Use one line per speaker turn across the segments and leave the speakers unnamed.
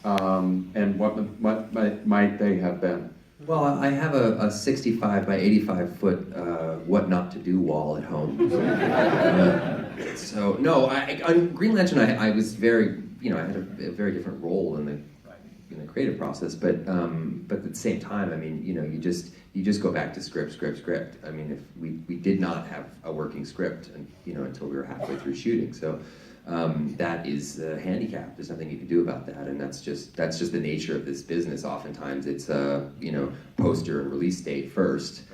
And what might they have been?
Well, I have a 65 by 85 foot what not to do wall at home. So no, on Green Lantern, I was very, I had a very different role in the creative process, but at the same time, I mean, you just go back to script. I mean, if we did not have a working script, and until we were halfway through shooting, so. That is a handicap. There's nothing you can do about that, and that's just the nature of this business. Oftentimes, it's poster and release date first.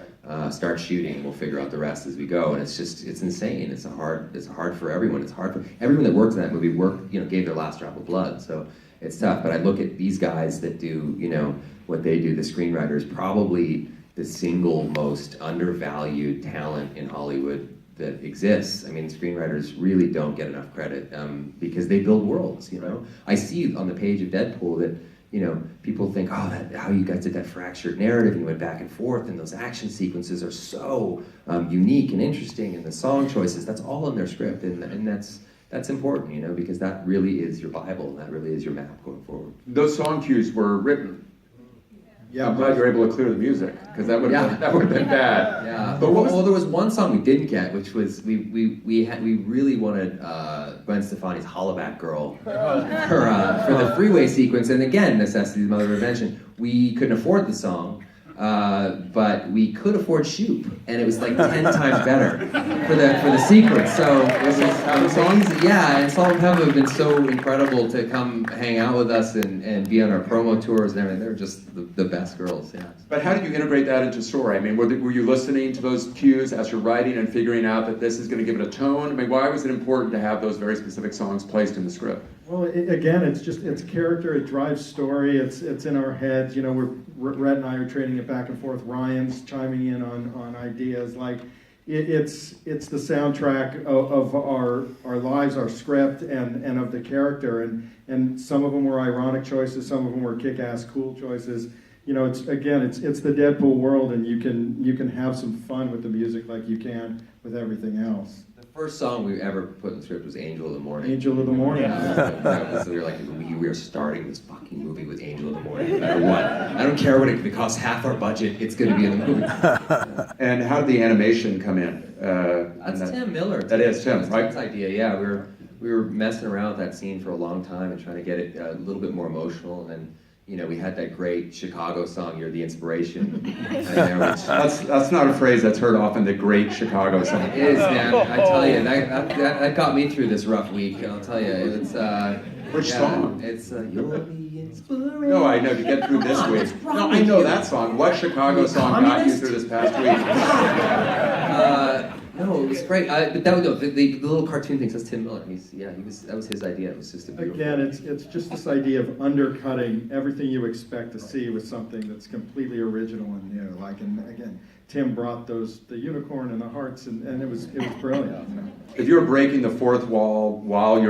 Start shooting, we'll figure out the rest as we go. And it's insane. It's hard for everyone. It's hard for everyone that worked in that movie. Gave their last drop of blood. So it's tough. But I look at these guys that do what they do. The screenwriters, probably the single most undervalued talent in Hollywood that exists. I mean, screenwriters really don't get enough credit because they build worlds. I see on the page of Deadpool that people think, oh, how you guys did that fractured narrative and you went back and forth, and those action sequences are so unique and interesting, and the song choices, that's all in their script, and that's important, because that really is your Bible, and that really is your map going forward.
Those song cues were written.
Yeah,
I'm glad you're able to clear the music, because that would have been bad.
Yeah.
But
there was one song we didn't get, which was we really wanted Gwen Stefani's "Hollaback Girl" for the freeway sequence, and again, necessity's mother of invention. We couldn't afford the song, but we could afford Shoop, and it was like 10 times better for the sequence. So the songs, and Salt and Pepper have been so incredible to come hang out with us and be on our promo tours and everything. They're just the best girls. Yeah.
But how did you integrate that into story? I mean, were you listening to those cues as you're writing and figuring out that this is going to give it a tone? I mean, why was it important to have those very specific songs placed in the script?
Well, it's character, it drives story, it's in our heads. Rhett and I are trading it back and forth. Ryan's chiming in on ideas. Like it's the soundtrack of our lives, our script, and of the character. And some of them were ironic choices, some of them were kick-ass cool choices. It's the Deadpool world, and you can have some fun with the music like you can with everything else.
The first song we ever put in the script was "Angel of the Morning."
Angel of the Morning.
We were like, we are starting this fucking movie with "Angel of the Morning," no matter what. I don't care what it costs half our budget. It's going to be in the movie.
And how did the animation come in?
That's Tim Miller.
That is Tim,
That's
right?
Tim's idea. Yeah, we were messing around with that scene for a long time and trying to get it a little bit more emotional, and then. We had that great Chicago song, "You're the Inspiration."
That's not a phrase that's heard often, the great Chicago song.
It is, man. I tell you, that got me through this rough week. I'll tell you, it's
Which song?
It's "You're the Inspiration."
No, I know, to get through this week. No, I know that song. What Chicago song got you through this past week?
No, it was great. But that was the little cartoon thing says Tim Miller. That was his idea. It was just a beautiful.
Again, it's just this idea of undercutting everything you expect to see with something that's completely original and new. Like, and again, Tim brought the unicorn and the hearts, and it was brilliant.
If you're breaking the fourth wall while you're